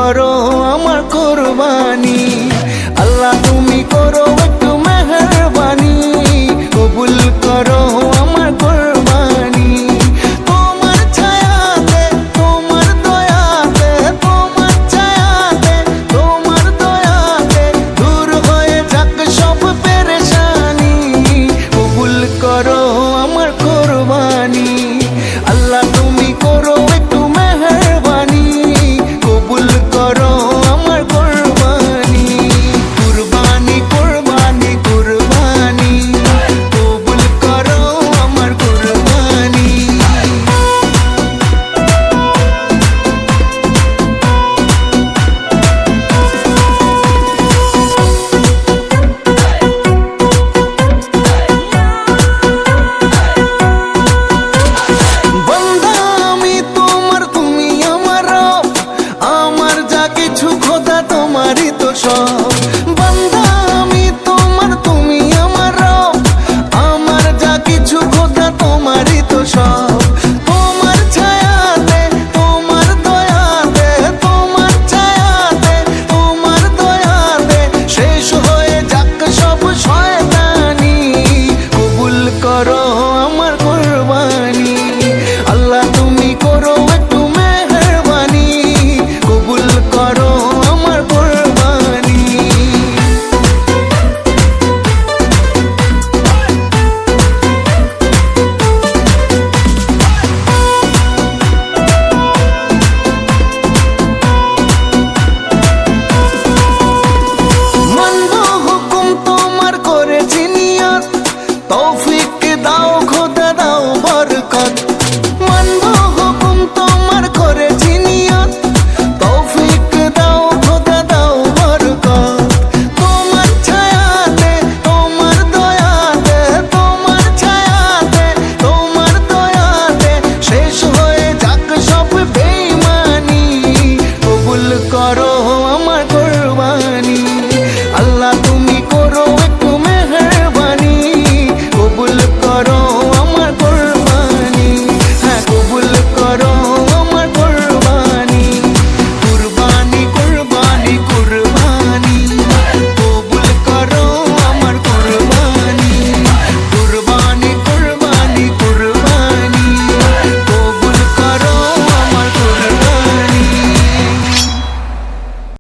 করো আমার কুরবানি। আল্লাহ তুমি করো একটু মেহেরবানি, কবুল করো আমার কুরবানি। তোমার ছায়াতে, তোমার দয়াতে, তোমার ছায়াতে, তোমার দয়াতে দূর হয়ে যাক সব পেরেশানি, কবুল করো আমার কুরবানি। আল্লাহ তুমি করো একটু মেহেরবানি, কবুল করো আমার কুরবানি। কুরবানি কুরবানি কুরবানি, কবুল করো আমার কুরবানি। বান্দা আমি তোমার, তুমি আমার রব, আমার যা কিছু খোদা তোমারই তো সব। বান্দা আমি তোমার, তুমি আমার রব, আমার যা কিছু খোদা তোমারই তো সব। তোমার ছায়াতে, তোমার দয়াতে, তোমার ছায়াতে, তোমার দয়াতে শেষ হয়ে যাক সব শয়তানি, কবুল করো আমার কুরবানি। আল্লাহ তুমি করো একটু মেহেরবানি, কবুল করো আমার কুরবানি। মানব হুকুম তোমার করেছি নিয়ত, তৌফিক